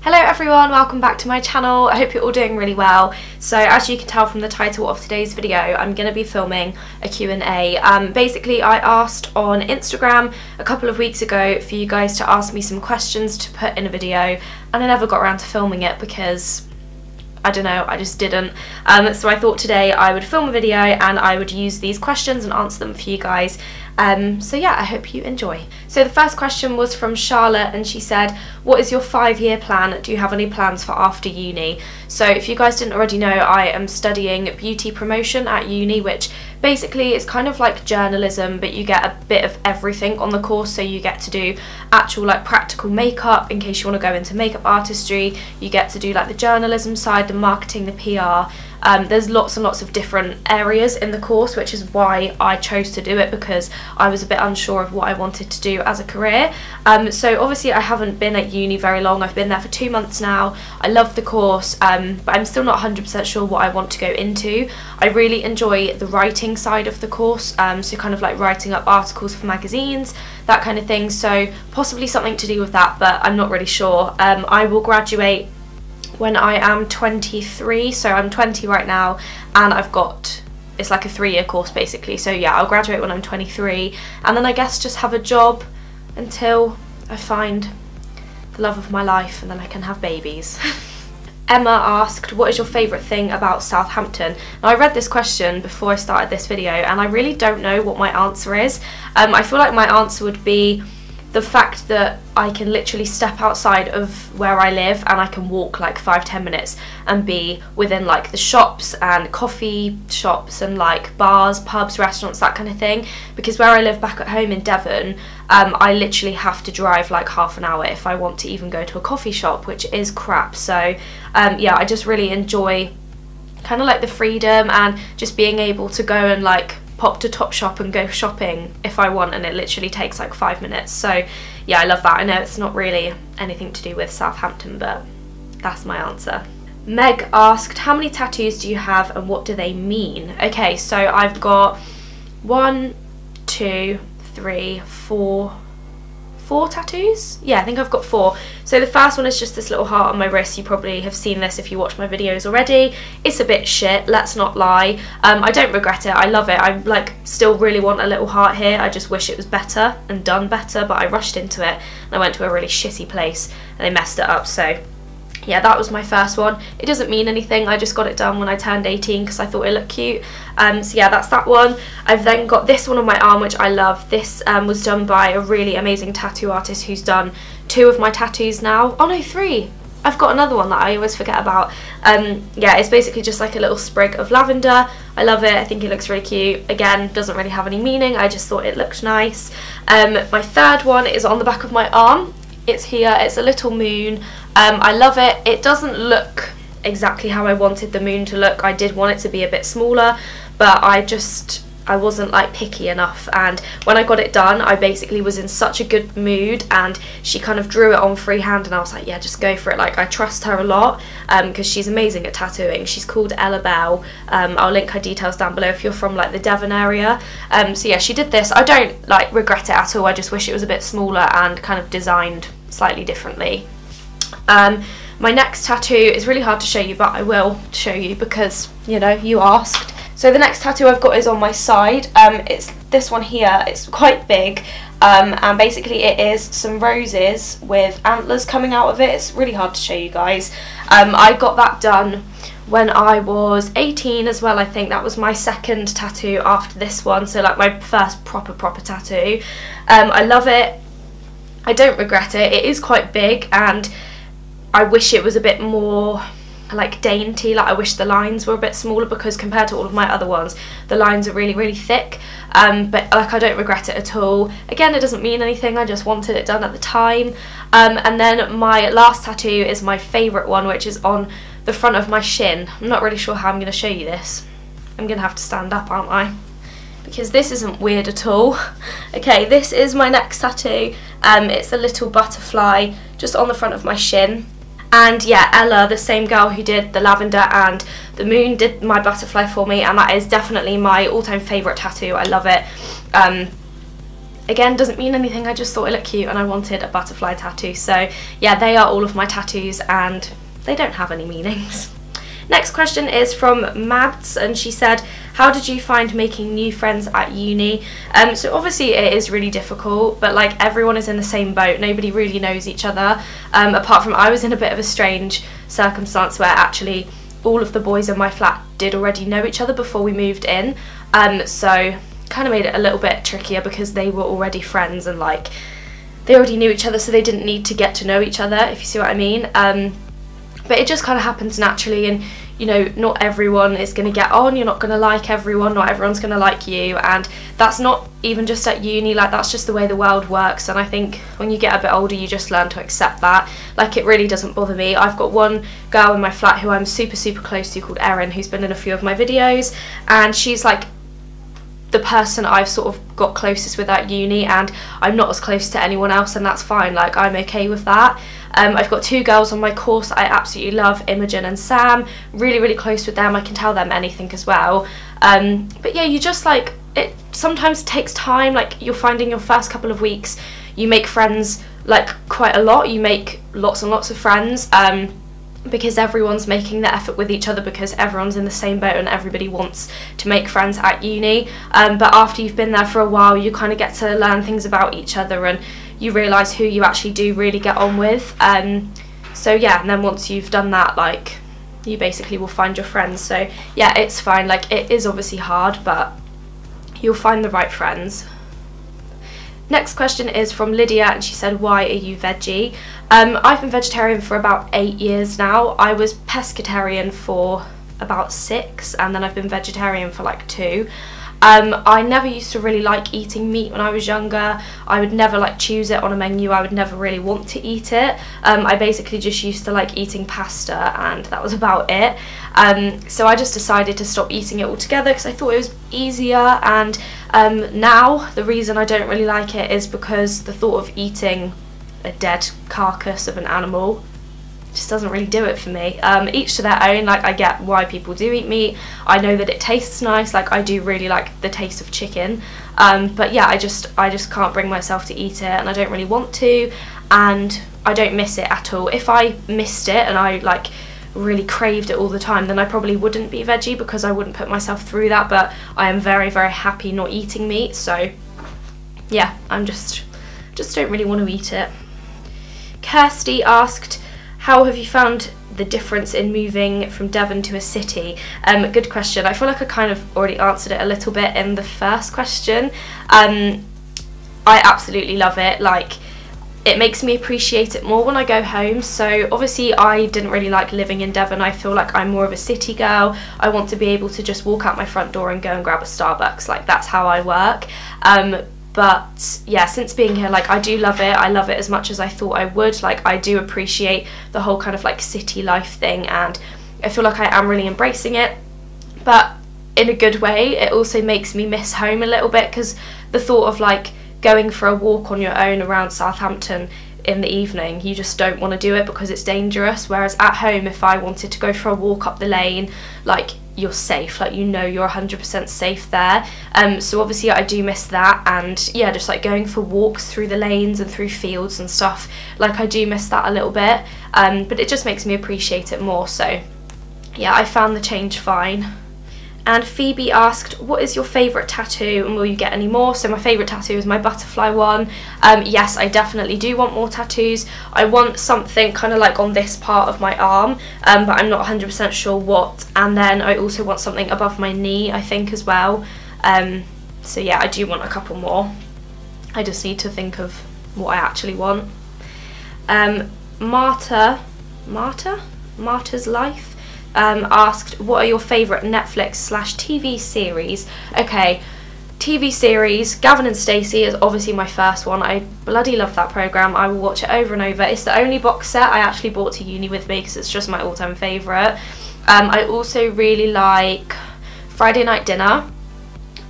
Hello everyone, welcome back to my channel. I hope you're all doing really well. So as you can tell from the title of today's video, I'm going to be filming a Q&A. Basically I asked on Instagram a couple of weeks ago for you guys to ask me some questions to put in a video, and I never got around to filming it because I don't know, I just didn't. So I thought today I would film a video and I would use these questions and answer them for you guys. So yeah, I hope you enjoy. So the first question was from Charlotte, and she said, what is your 5-year plan? Do you have any plans for after uni? So if you guys didn't already know, I am studying beauty promotion at uni, which basically is kind of like journalism, but you get a bit of everything on the course. So you get to do actual like practical makeup in case you want to go into makeup artistry, you get to do like the journalism side, the marketing, the PR. There's lots and lots of different areas in the course, which is why I chose to do it, because I was a bit unsure of what I wanted to do as a career. So obviously I haven't been at uni very long. I've been there for 2 months now. I love the course, but I'm still not 100% sure what I want to go into. I really enjoy the writing side of the course, so kind of like writing up articles for magazines, that kind of thing. So possibly something to do with that, but I'm not really sure. I will graduate when I am 23, so I'm 20 right now, and it's like a 3-year course basically. So yeah, I'll graduate when I'm 23, and then I guess just have a job until I find the love of my life, and then I can have babies. Emma asked, what is your favourite thing about Southampton? Now I read this question before I started this video, and I really don't know what my answer is. I feel like my answer would be the fact that I can literally step outside of where I live and I can walk like 5-10 minutes and be within like the shops and coffee shops and like bars, pubs, restaurants, that kind of thing. Because where I live back at home in Devon, I literally have to drive like half an hour if I want to even go to a coffee shop, which is crap. So yeah, I just really enjoy kind of like the freedom and just being able to go and like pop to Topshop and go shopping if I want, and it literally takes like 5 minutes. So yeah, I love that. I know it's not really anything to do with Southampton, but that's my answer. Meg asked, how many tattoos do you have and what do they mean? Okay, so I've got 1, 2, 3, 4 tattoos. Yeah, I think I've got 4. So the first one is just this little heart on my wrist. You probably have seen this if you watch my videos already. It's a bit shit, let's not lie. I don't regret it, I love it. I like still really want a little heart here. I just wish it was better and done better, but I rushed into it and I went to a really shitty place and they messed it up. So yeah, that was my first one. It doesn't mean anything, I just got it done when I turned 18 because I thought it looked cute. So yeah, that's that one. I've then got this one on my arm, which I love. This was done by a really amazing tattoo artist who's done 2 of my tattoos now. Oh no, 3! I've got another one that I always forget about. Yeah, it's basically just like a little sprig of lavender. I love it, I think it looks really cute. Again, doesn't really have any meaning, I just thought it looked nice. My third one is on the back of my arm. It's here, it's a little moon. I love it. It doesn't look exactly how I wanted the moon to look. I did want it to be a bit smaller, but I wasn't like picky enough, and when I got it done I basically was in such a good mood, and she kind of drew it on freehand and I was like, yeah, just go for it. Like, I trust her a lot because she's amazing at tattooing. She's called Ella Bell. I'll link her details down below if you're from like the Devon area. So yeah, she did this. I don't like regret it at all. I just wish it was a bit smaller and kind of designed slightly differently. My next tattoo is really hard to show you, but I will show you because, you know, you asked. So the next tattoo I've got is on my side. It's this one here. It's quite big, and basically it is some roses with antlers coming out of it. It's really hard to show you guys. I got that done when I was 18 as well. I think that was my second tattoo after this one, so like my first proper tattoo. I love it. I don't regret it. It is quite big, and I wish it was a bit more like dainty. Like, I wish the lines were a bit smaller, because compared to all of my other ones, the lines are really thick. But like, I don't regret it at all. Again, it doesn't mean anything, I just wanted it done at the time. And then my last tattoo is my favourite one, which is on the front of my shin. I'm not really sure how I'm going to show you this. I'm going to have to stand up, aren't I? Because this isn't weird at all. Okay, this is my next tattoo. It's a little butterfly just on the front of my shin. And yeah, Ella, the same girl who did the lavender and the moon, did my butterfly for me, and that is definitely my all-time favourite tattoo. I love it. Again, doesn't mean anything, I just thought it looked cute and I wanted a butterfly tattoo. So yeah, they are all of my tattoos and they don't have any meanings. Next question is from Mads, and she said, how did you find making new friends at uni? So obviously it is really difficult, but like everyone is in the same boat, nobody really knows each other, apart from I was in a bit of a strange circumstance where actually all of the boys in my flat did already know each other before we moved in, so kind of made it a little bit trickier because they were already friends and like they already knew each other, so they didn't need to get to know each other, if you see what I mean. But it just kind of happens naturally, and you know, not everyone is going to get on, you're not going to like everyone, not everyone's going to like you, and that's not even just at uni, like that's just the way the world works. And I think when you get a bit older you just learn to accept that. Like it really doesn't bother me. I've got one girl in my flat who I'm super close to called Erin, who's been in a few of my videos, and she's like the person I've sort of got closest with at uni, and I'm not as close to anyone else, and that's fine, like I'm okay with that. I've got two girls on my course I absolutely love, Imogen and Sam, really close with them, I can tell them anything as well. But yeah, you just like, it sometimes takes time, like you're finding your first couple of weeks you make friends like quite a lot, you make lots and lots of friends, because everyone's making the effort with each other, because everyone's in the same boat and everybody wants to make friends at uni. But after you've been there for a while you kind of get to learn things about each other and you realise who you actually do really get on with. So yeah, and then once you've done that, like you basically will find your friends. So yeah, it's fine, like it is obviously hard, but you'll find the right friends. Next question is from Lydia, and she said, why are you veggie? I've been vegetarian for about 8 years now. I was pescatarian for about 6, and then I've been vegetarian for like 2. I never used to really like eating meat when I was younger. I would never like choose it on a menu, I would never really want to eat it. I basically just used to like eating pasta, and that was about it. So I just decided to stop eating it altogether because I thought it was easier, and now the reason I don't really like it is because the thought of eating a dead carcass of an animal just doesn't really do it for me. Each to their own, like I get why people do eat meat, I know that it tastes nice, like I do really like the taste of chicken, but yeah, I just can't bring myself to eat it, and I don't really want to, and I don't miss it at all. If I missed it and I like really craved it all the time, then I probably wouldn't be veggie because I wouldn't put myself through that, but I am very happy not eating meat, so yeah, I'm just don't really want to eat it. Kirsty asked, how have you found the difference in moving from Devon to a city? Good question. I feel like I kind of already answered it a little bit in the first question. I absolutely love it. Like, it makes me appreciate it more when I go home. So obviously I didn't really like living in Devon. I feel like I'm more of a city girl. I want to be able to just walk out my front door and go and grab a Starbucks. Like, that's how I work. But yeah, since being here, like I do love it. I love it as much as I thought I would. Like, I do appreciate the whole kind of like city life thing, and I feel like I am really embracing it, but in a good way. It also makes me miss home a little bit, because the thought of like going for a walk on your own around Southampton in the evening, you just don't want to do it because it's dangerous. Whereas at home, if I wanted to go for a walk up the lane, like, you're safe, like, you know you're 100% safe there. So obviously I do miss that, and yeah, just like going for walks through the lanes and through fields and stuff, like I do miss that a little bit, but it just makes me appreciate it more. So yeah, I found the change fine. And Phoebe asked, what is your favourite tattoo and will you get any more? So my favourite tattoo is my butterfly one. Yes, I definitely do want more tattoos. I want something kind of like on this part of my arm, but I'm not 100% sure what. And then I also want something above my knee, I think, as well. So yeah, I do want a couple more. I just need to think of what I actually want. Marta's Life asked, what are your favourite Netflix/TV series? Okay, TV series, Gavin and Stacey is obviously my first one. I bloody love that programme. I will watch it over and over. It's the only box set I actually brought to uni with me because it's just my all-time favourite. I also really like Friday Night Dinner.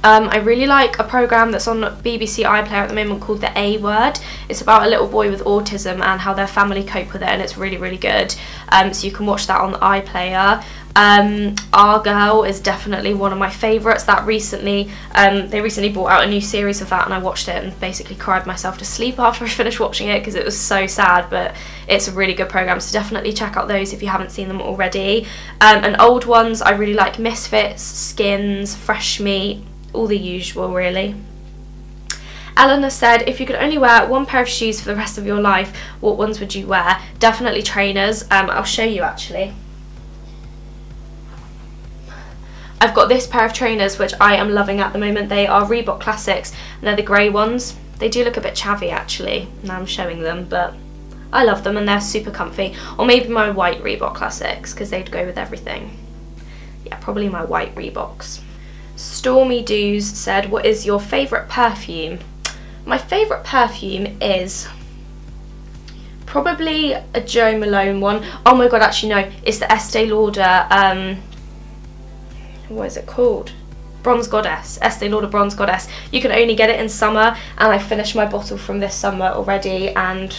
I really like a programme that's on BBC iPlayer at the moment called The A Word. It's about a little boy with autism and how their family cope with it, and it's really good. So you can watch that on the iPlayer. Our Girl is definitely one of my favourites. That recently, they recently brought out a new series of that, and I watched it and basically cried myself to sleep after I finished watching it because it was so sad, but it's a really good programme, so definitely check out those if you haven't seen them already. And old ones, I really like Misfits, Skins, Fresh Meat, all the usual really. Eleanor said, if you could only wear one pair of shoes for the rest of your life, what ones would you wear? Definitely trainers. I'll show you actually. I've got this pair of trainers which I am loving at the moment. They are Reebok Classics and they're the grey ones. They do look a bit chavvy actually, now I'm showing them, but I love them and they're super comfy. Or maybe my white Reebok Classics because they'd go with everything. Yeah, probably my white Reeboks. Stormy Dews said, what is your favourite perfume? My favourite perfume is probably a Jo Malone one. Oh my god, actually no, it's the Estee Lauder, what is it called? Bronze Goddess. Estee Lauder Bronze Goddess. You can only get it in summer, and I finished my bottle from this summer already, and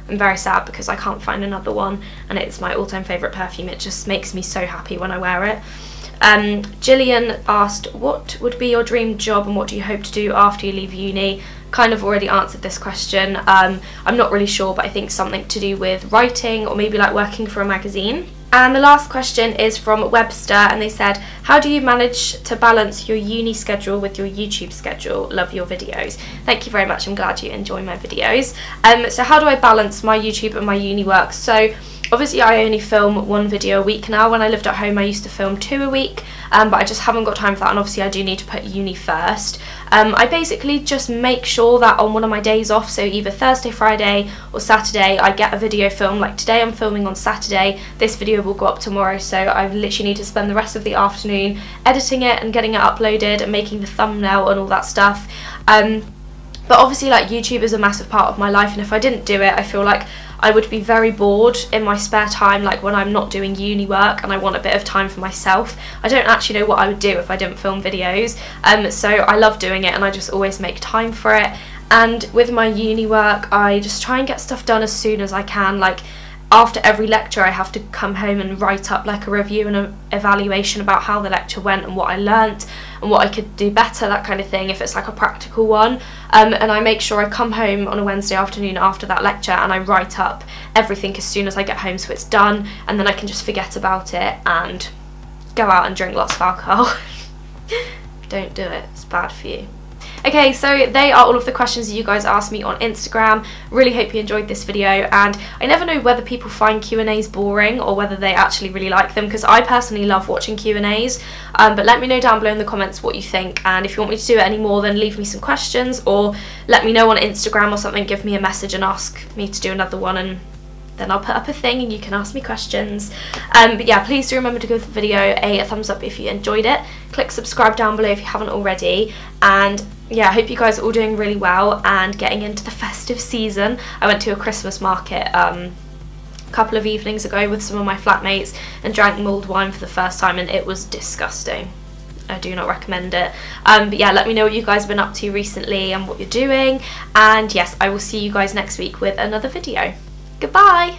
I'm very sad because I can't find another one, and it's my all-time favourite perfume. It just makes me so happy when I wear it. Gillian asked, what would be your dream job and what do you hope to do after you leave uni? Kind of already answered this question. I'm not really sure, but I think something to do with writing or maybe like working for a magazine. And the last question is from Webster, and they said, how do you manage to balance your uni schedule with your YouTube schedule? Love your videos. Thank you very much, I'm glad you enjoy my videos. So how do I balance my YouTube and my uni work? So obviously I only film one video a week now. When I lived at home I used to film 2 a week, but I just haven't got time for that, and obviously I do need to put uni first. I basically just make sure that on one of my days off, so either Thursday, Friday or Saturday, I get a video filmed. Like today I'm filming on Saturday, this video will go up tomorrow, so I literally need to spend the rest of the afternoon editing it and getting it uploaded and making the thumbnail and all that stuff. But obviously like YouTube is a massive part of my life, and if I didn't do it I feel like I would be very bored in my spare time, like when I'm not doing uni work and I want a bit of time for myself. I don't actually know what I would do if I didn't film videos, so I love doing it and I just always make time for it. And with my uni work I just try and get stuff done as soon as I can. Like after every lecture I have to come home and write up like a review and an evaluation about how the lecture went and what I learnt and what I could do better, that kind of thing, if it's like a practical one. And I make sure I come home on a Wednesday afternoon after that lecture and I write up everything as soon as I get home so it's done, and then I can just forget about it and go out and drink lots of alcohol. Don't do it, it's bad for you. Okay, so they are all of the questions that you guys asked me on Instagram. Really hope you enjoyed this video, and I never know whether people find Q&As boring or whether they actually really like them, because I personally love watching Q&As, but let me know down below in the comments what you think, and if you want me to do it anymore then leave me some questions or let me know on Instagram or something, give me a message and ask me to do another one, and then I'll put up a thing and you can ask me questions. But yeah, please do remember to give the video a thumbs up if you enjoyed it. Click subscribe down below if you haven't already, and yeah, I hope you guys are all doing really well and getting into the festive season. I went to a Christmas market a couple of evenings ago with some of my flatmates and drank mulled wine for the first time, and it was disgusting. I do not recommend it. But yeah, let me know what you guys have been up to recently and what you're doing, and yes, I will see you guys next week with another video. Goodbye!